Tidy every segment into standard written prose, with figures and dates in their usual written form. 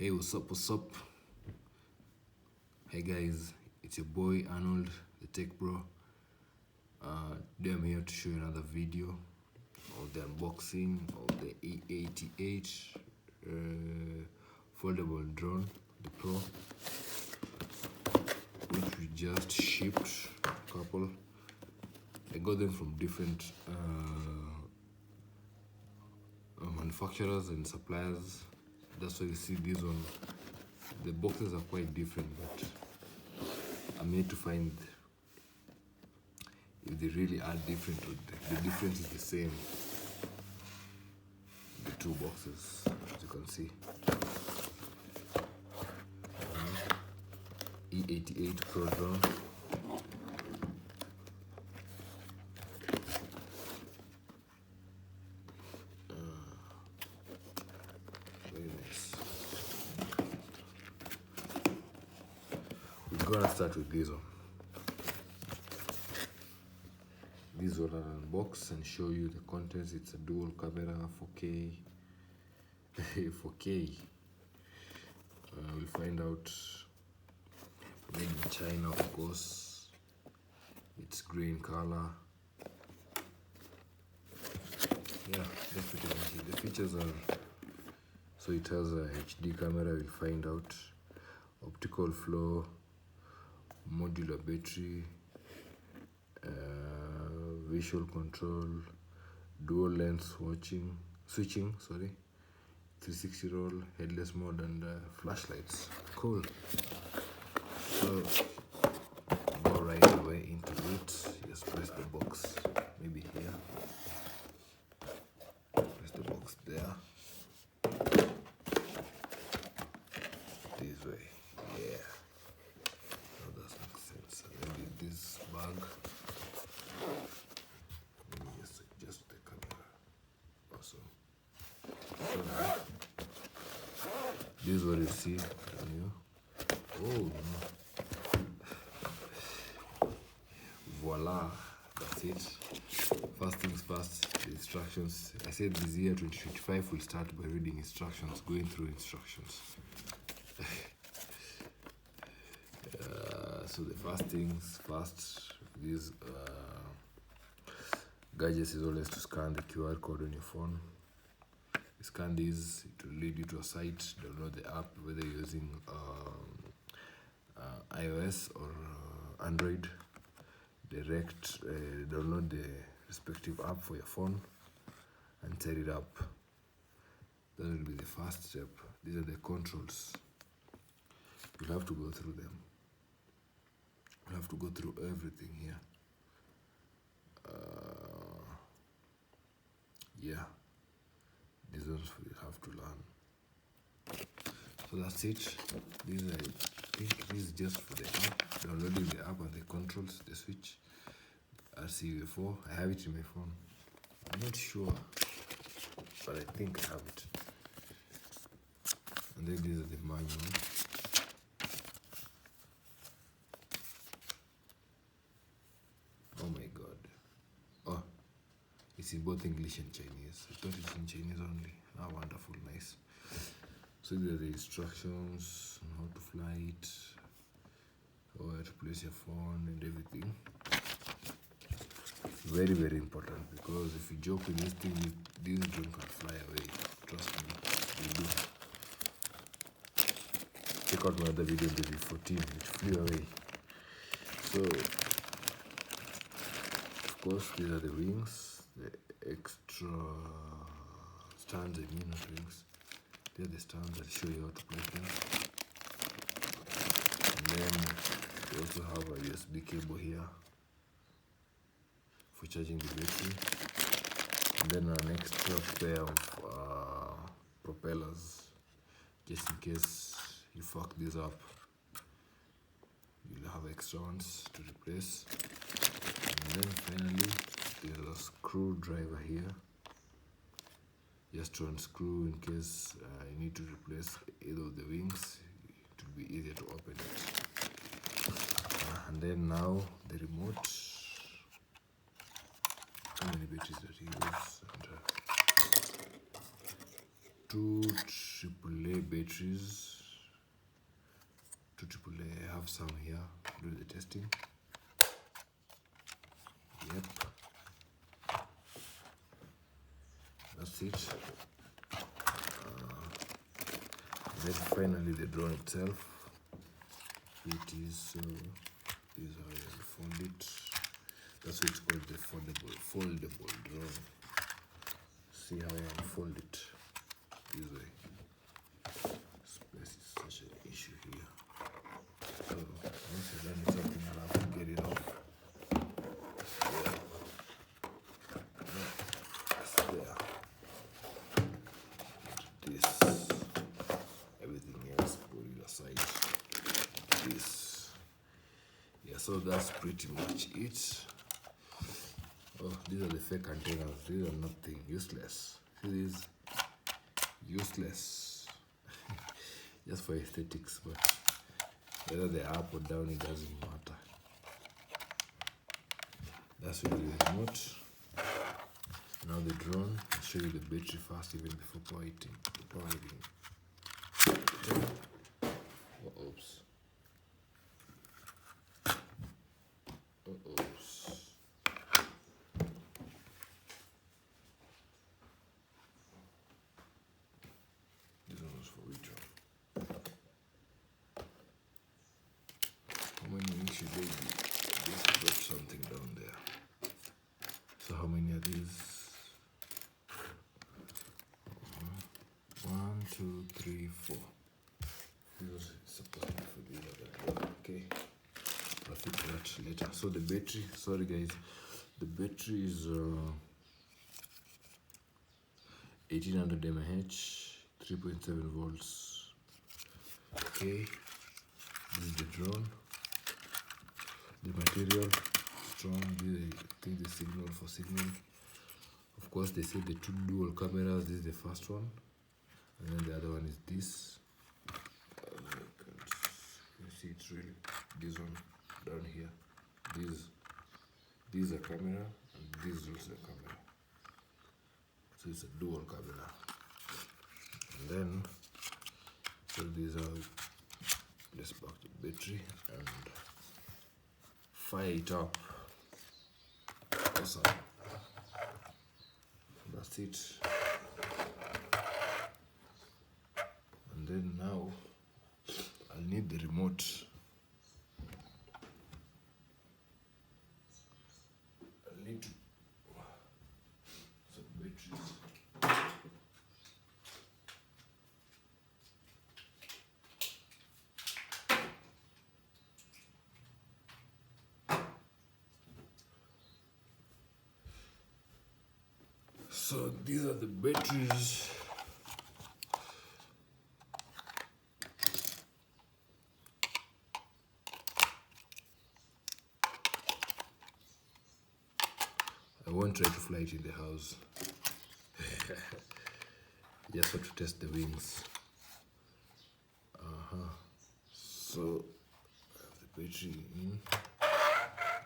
Hey, what's up, what's up? Hey guys, it's your boy Arnold, the Tech Bro. Today I'm here to show you another video of the unboxing of the E88 foldable drone, the Pro, which we just shipped a couple. I got them from different manufacturers and suppliers. That's why you see this one. The boxes are quite different, but I'm here to find if they really are different or the difference is the same. The two boxes, as you can see. E88 Pro Drone. We're gonna start with this one. This one I'll unbox and show you the contents. It's a dual camera, 4K. 4K. We'll find out. Made in China, of course. It's green color. Yeah, that's pretty much it. The features are, so it has a HD camera. We'll find out. Optical flow. Modular battery, visual control, dual lens switching, 360 roll, headless mode, and flashlights. Cool. So go right away into it. Just press the box, maybe here. Press the box there. This way. Yeah. This bag. Let me just adjust the camera. Awesome. So, this is what you see. Oh no. Voila. That's it. First things first, the instructions. I said this year 2025 will start by reading instructions, going through instructions. So the first things first, this gadget is always to scan the QR code on your phone. You scan this, it will lead you to a site. Download the app, whether you're using iOS or Android. Download the respective app for your phone and set it up. That will be the first step. These are the controls. You'll have to go through them. You have to go through everything here. Yeah, these ones you have to learn. So that's it. I think this is just for the app. Downloading the app and the controls, the switch. RCUA4. I have it in my phone. I'm not sure, but I think I have it. And then these are the manual. Oh my god. Oh, it's in both English and Chinese. I thought it's in Chinese only. Ah, wonderful, nice. So these are the instructions on how to fly it, where to place your phone and everything. Very, very important, because if you joke with this thing, this drone can fly away. Trust me, they do. Check out my other video, the V14, which flew away. So, of course, these are the wings, the extra stands, not wings. They're the stands that show you how to place them. And then we also have a USB cable here for charging the battery. And then an extra pair of propellers, just in case you fuck this up. You'll have extra ones to replace. And then finally, there's a screwdriver here, just to unscrew in case you need to replace either of the wings. It will be easier to open it. And then now the remote. How many batteries that you use? And, two AAA batteries. Two AAA. I have some here. Do the testing. Yep. That's it. Then finally the drone itself. It is so. This is how you unfold it. That's what it's called, the foldable drone. See how I unfold it this way. Space is such an issue here. So once you've done it, something I'll have to get it off. It's there. This. Everything else, put it aside. This. Yeah, so that's pretty much it. Oh, these are the fake antennas. These are nothing, useless. See these? Useless. Just for aesthetics, but whether they're up or down, it doesn't matter. That's really the remote. Now the drone. I'll show you the battery first, even before powering. Oh, oops. This one was for which one? How many inches should they be? Just drop something down there. So how many are these? 1, 2, 3, 4. This was supposed to be for the other. Okay. I'll fix that later. So the battery, sorry guys, the battery is 1800 mAh, 3.7 volts. Okay, this is the drone. The material strong. I think the signal for signal. Of course, they say the two dual cameras. This is the first one, and then the other one is this. You see, it's really this one down here. This is a camera, and this is also a camera. So it's a dual camera. And then, so these are, let's back the battery and fire it up. Awesome. That's it. And then now, I'll need the remote. I'll need to some batteries. So these are the batteries. I won't try to fly it in the house. Just for to test the wings. So I have the battery in.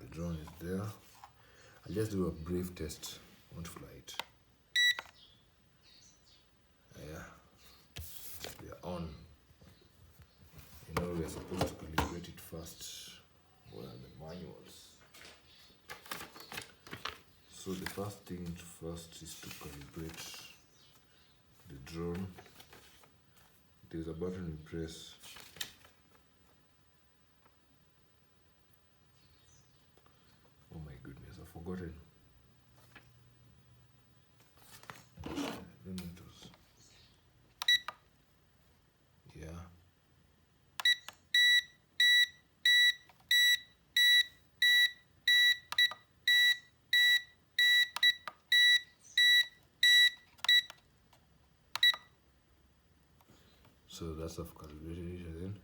The drone is there. I'll just do a brief test. Won't fly it. Yeah, we are on. You know, we are supposed to calibrate it first. What are the manuals? So the first thing first is to calibrate the drone. There's a button you press. Oh my goodness, I've forgotten. Yeah. So that's of calibration again.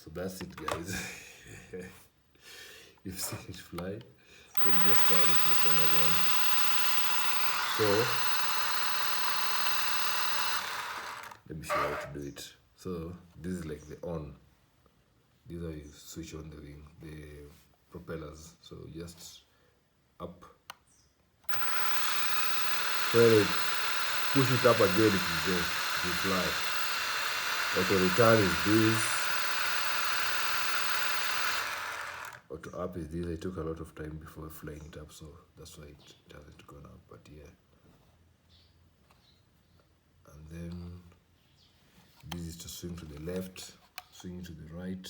So that's it, guys. You've seen it fly. So we just try the propeller on. So let me show you how to do it. So this is like the on. These are you switch on the wing, the propellers. So just up. So push it up again, it will go, it will fly. Auto return is this. Auto up is this. I took a lot of time before flying it up, so that's why it hasn't gone up. But yeah. And then this is to swing to the left, swing to the right.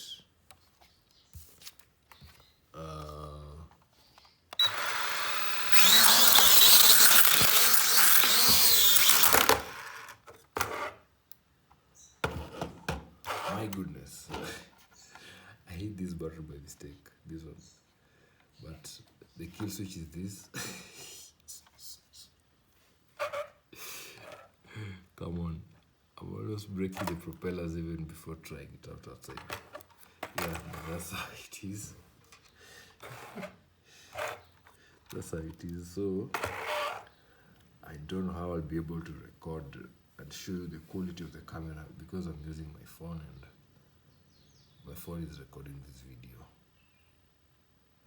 My goodness. I hit this button by mistake, this one. But the kill switch is this. Come on. I'm almost breaking the propellers even before trying it out outside. Yeah, that's how it is. That's how it is. So I don't know how I'll be able to record and show you the quality of the camera because I'm using my phone and my phone is recording this video.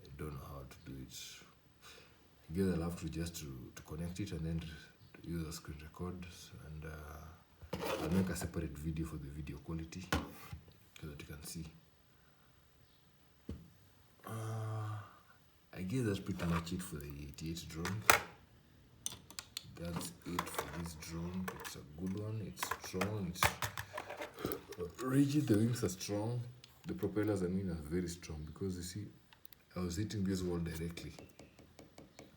I don't know how to do it. I guess I'll have to just to connect it and then use a screen record, and I'll make a separate video for the video quality so that you can see. I guess that's pretty much it for the E88 drone. That's it for this drone. It's a good one. It's strong. It's rigid. The wings are strong. The propellers, I mean, are very strong because you see, I was hitting this wall directly,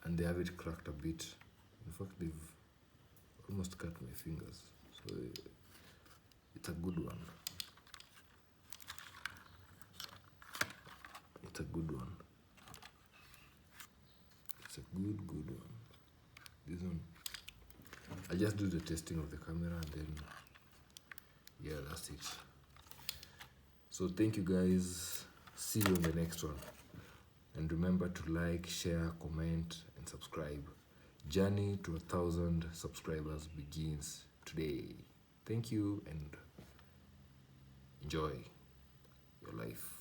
and they have it cracked a bit. In fact, they've almost cut my fingers. So it's a good one. It's a good one. It's a good one. This one, I just do the testing of the camera and then, yeah, that's it. So thank you guys. See you on the next one. And remember to like, share, comment, and subscribe. Journey to 1,000 subscribers begins today. Thank you and enjoy your life.